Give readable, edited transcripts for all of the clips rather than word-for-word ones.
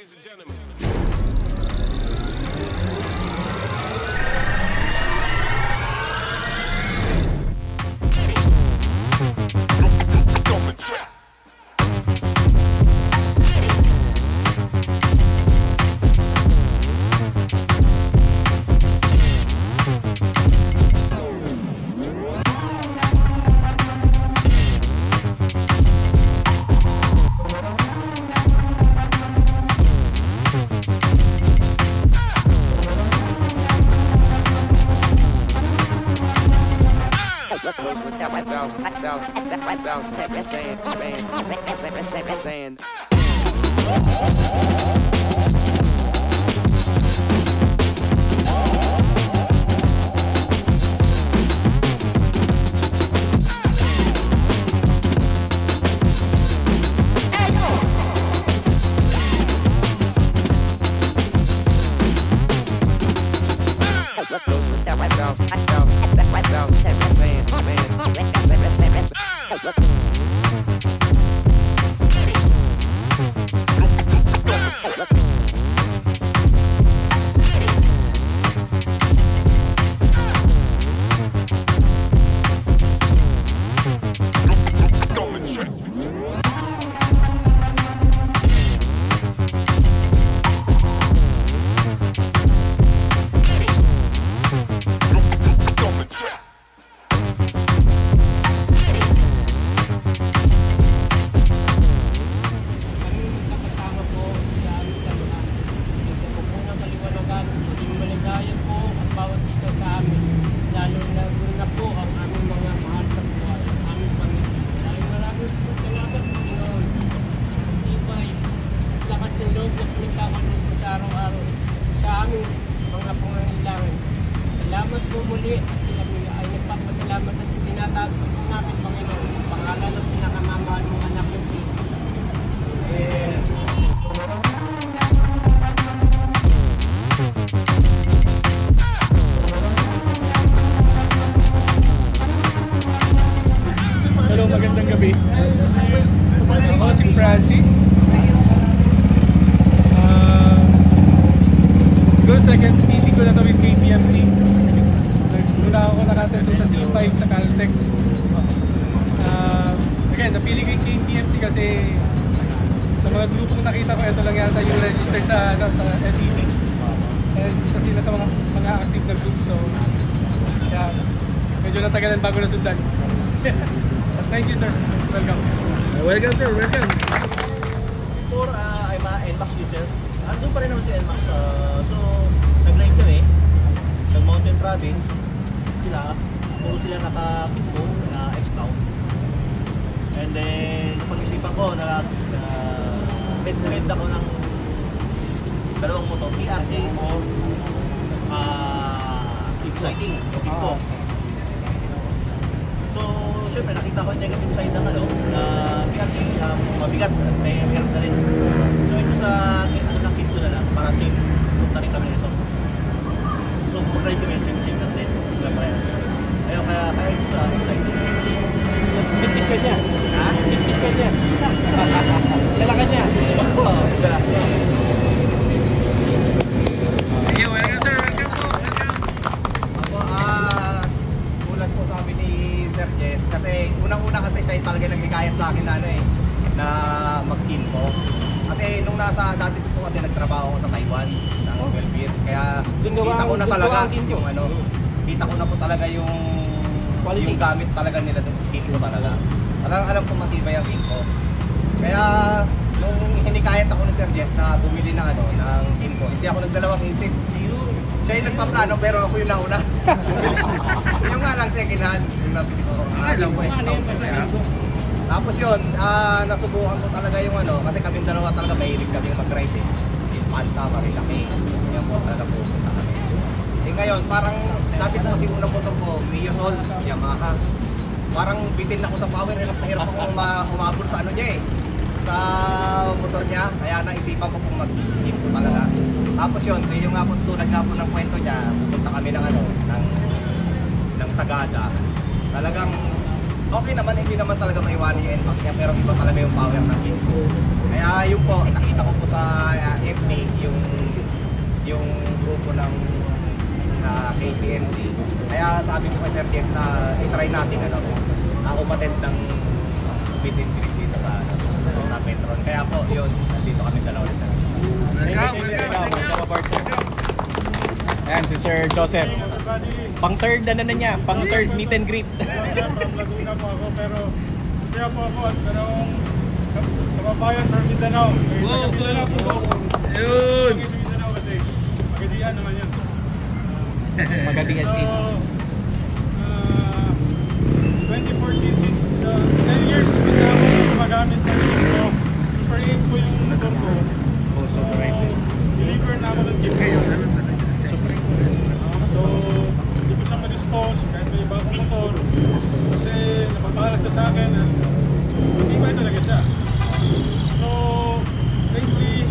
ladies and gentlemen. Salamat po muli. Ay nagpapasalamat at tinataas po namin, Panginoon. Pangalan ng pinakamamahal mong anak ng Diyos. Hello, magandang gabi. Ako si Francis. Siguro second meeting ko na ito with KTMC. Muna ako nakatanto sa C5 sa Caltex. Again, napili ko yung KTMC kasi sa mga grupong nakita ko, ito lang yata yung registered sa SEC. And isa sila sa mga active na group. So, yeah, medyo natagalan bago nasundan. Thank you, sir. Welcome. Welcome, sir. Welcome. Before I'm a NMAX user, andun pa rin naman si NMAX. So, nag-line kami sa Mountain Province. Puro sila naka-pitbo na X-Town. And then, pag-isipan ko, head-to-head ako ng dalawang motor, PRJ o exciting, o pitbo. So, syempre, nakita ko ang negative side ng PRJ, mabigat at may hirap na rin. So, ito sa unang pitbo na lang, para safe, group na rin kami nito. So, mag-ride kami, safe na rin. Ayaw, kaya ito sa exciting. Tipis ka niya. Ha? Tipis ka niya. Dala ka niya. Oo, dala. Welcome, sir. Welcome po. Ako, ulat po sabi ni Sir Jess, kasi unang-una kasi siya talaga naglikayat sa akin na mag-team po. Kasi nung dati ko kasi nagtrabaho ako sa Taiwan ng 12 years, kaya kita ko na talaga yung kita ko na po talaga yung gamit talaga nila ng skill ko talaga. Alam ko matibay ang ko. Kaya nung hinikayat ako ni Sir Jess na bumili ng team ko, hindi ako nagdalawang isip. Siya yung nagpaplano pero ako yung nauna. Yung nga lang second hand, yung nabili ko. Tapos yun, nasubukan ko talaga yung kasi kami dalawa talaga mahilig kami mag-ride eh. Panta, Marilaki. Yan po talaga pupunta kami. Eh ngayon, parang dati po kasi unang motor ko, Mio Sol, Yamaha. Parang bitin ako sa power, hirap na hirap akong umabot sa niya eh. Sa motor niya, kaya naisipan ko kung mag-team ko talaga. Tapos yun, yung nga po tulad nga po ng kwento niya, pupunta kami ng ng Sagada. Talagang okay naman, hindi naman talaga maiwanan yung NMAX niya, pero iba talaga yung power ng team ko. Kaya yun po, nakita ko po sa FB grupo ng KPMC. Kaya sabi ko kay Sir Jess na i-try natin umattend ng meet and greet dito sa Petron. Kaya po, yun, nandito kami dalawa ni Sir. Ayan, si Sir Joseph. Pang third na niya, pang third meet and greet. From Laguna po ako, pero siya po ako at dalawang kababayan from Mindanao. Mindanao po ako. Yun! Mindanao kasi, Magadian naman yan. Magadian City. 2014, since 10 years ko na ako gumagamit ng ito. Super 8 po yung motor ko. Oh, Super 8. Deliver na ako ng gift kayo. Super 8. So, hindi ko siya ma-dispose kahit may iba akong motor. Kasi napapahala siya sa akin at hindi ko talaga siya. So, lately,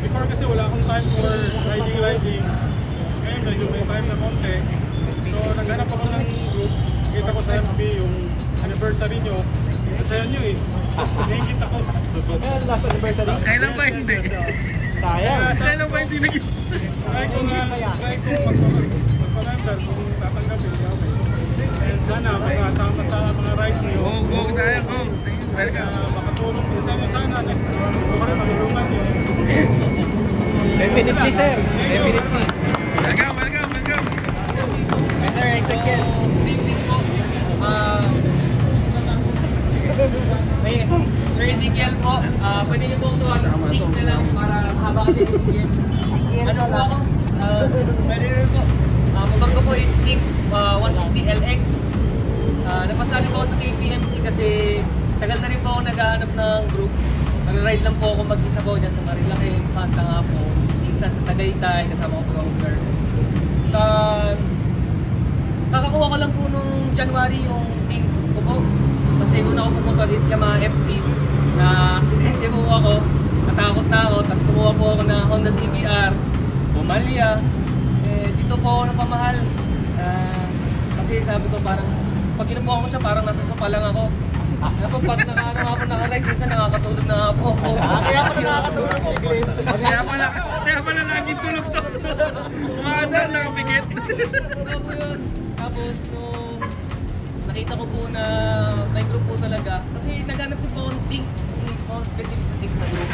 before kasi wala akong time for riding. Ngayon, medyo may time na konti. So, naghanap ako ng group. Kita ko sa FB yung anniversary nyo. Masaya nyo eh. Nakikita ko. Ayan, last anniversary. Kailan ba hindi? Sayang. Kailan ba hindi nag- Try ko magpa-member kung tatanggapin. And sana makasama sa mga rides nyo. Go tayo, go. Welcome. Makatulong din sa inyo sana. Next time, ito pa rin matulungan nyo. Definitely, sir. Definitely. Welcome. Sir Ezekiel. Good evening po. Sir Ezekiel po, pwede niyo pong sync na lang para mahaba kasi Ezekiel. Ano po ako? Pwede rin po. Motor ko po is Stick 150LX. Napasali po ako sa KPMC kasi tagal na rin po ako naghahanap ng group. Nag-ride lang po ako mag-isa po dyan sa Marilaki, Infanta nga po. Minsan sa Tagaytay, kasama ko broker. Kakakuha ko lang po nung January yung team ko po. Kasi una ko pumunta is Yamaha FC na aksidente po ako. Natakot na ako. Tapos kumuha po ako na Honda CBR, Bumalia. Dito po ako napamahal. Kasi sabi ko parang pag kinupuha ko siya parang nasa sopa lang ako. Pag naka-ride minsan nakakatulog na po ako. Kaya pa nakakatulog si Glenn. Kaya pala laging tulog to. Umaasar, nakapikit. Ano po yun? Tapos nung nakita ko po na may group po talaga. Kasi naghanap din po akong think, yung specific sa think na group.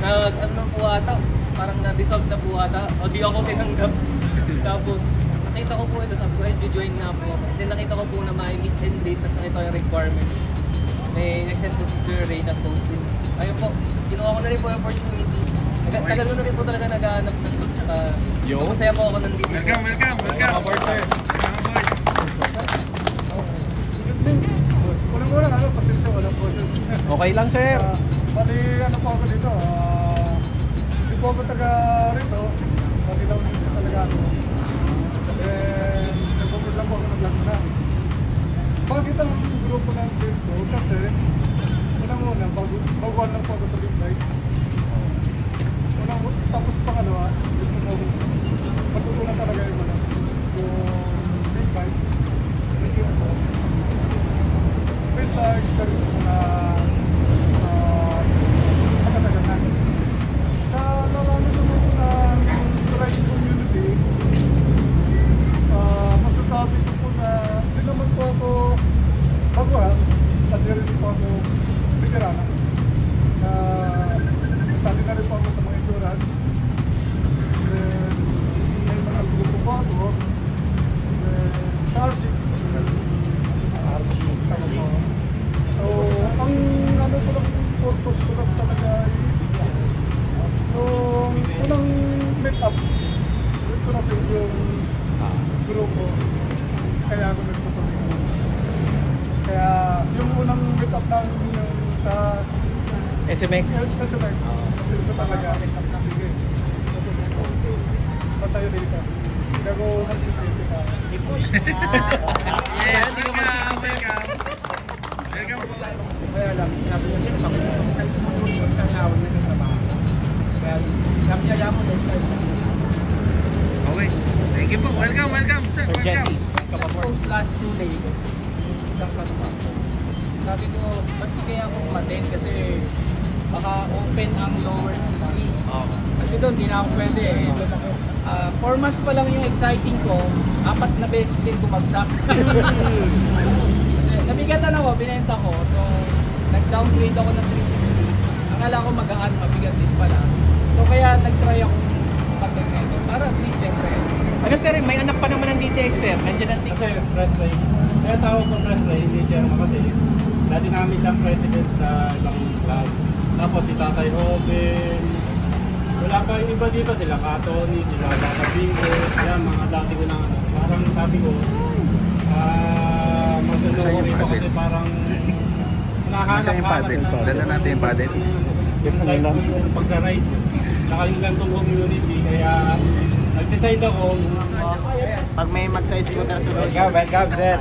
Ano po ata, parang na-dissolve na po ata. O di ako tinanggap. Tapos nakita ko po ito, sabi ko, join nga po ako. And then nakita ko po na may meet and date, tapos nakita ko yung requirements. May nag-send ko si Sir Ray na posting. Ayun po, kinuha ko na rin po yung opportunity. Tagal ko na rin po talaga naghahanap ng group. Tsaka masaya po ako nandito. Welcome. Unang-una, pasensya, walang process. Okay lang, sir. Bali, ano po ako dito? Hindi po ako taga rito. Bali lang dito talaga ako. Nagpapit lang po ako ng Laguna. Bakit ang grupo ng trip ko? Kasi, unang-una, baguhan lang po ako sa big bike. Tapos pangalawa, gusto mo matutunan talaga yung big bike. Based sa experience mo na nakatagal na. Sa nalaman naman ko ng riding community, masasabi ko po na hindi naman po ako baguhan at hindi po ako veterana. Nasali na rin po ako sa mga endurance. May mga grupo po ako. Sa RG. Sama po. So, ang ano ko lang, purpose ko lang talaga is yung unang meet-up, doon ko na yung grupo. Kaya ako nagpapalito. Kaya yung unang meet-up namin yung sa SMX. SMX. Dito talaga. Sige. Masayo dito. Hindi ako magsisisi ka. I-push na. Yeah, welcome. Kaya lang, sabi niya din, kasawag na ng trabaho. Kaya sabi niya, yamon doon tayo. Okay. Thank you po. Welcome. Sir, Sir Jesse. Post last 2 days, isang katuwa. Sabi ko, ba't di kaya akong umattend kasi baka open ang lower CC. Kasi doon, di na ako pwede eh. Doon ako 4 months pa lang yung exciting ko, 4 na beses din bumagsak. Nabigatan ako, binenta ko. So, nag-downgrade ako ng 360. Akala ko magaan, mabigat din pala. So, kaya nag-try ako pag-ganito. Para at least, siyempre. Ano sir, may anak pa naman ng DTX sir. Nandiyan ang Kasi press play. Kaya tawag ko press play, hindi siya kasi dati namin siyang president sa ibang club. Tapos si Tatay Robin. Wala pa yung iba dito, sila Katoni, sila Bata Bingo. Kaya mga dati ko na parang sabi ko, maganda ko rito kasi parang nahanap-hanap na. Dala natin yung paddle. Like yung pagka-ride, saka yung gantong community. Kaya nag-decide ako. Pag may mag-size ko na sunod. Welcome, sir.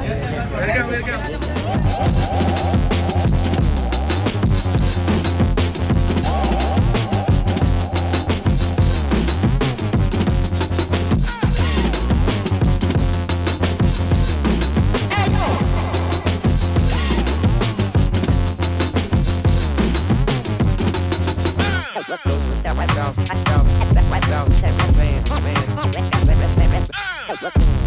Let's go.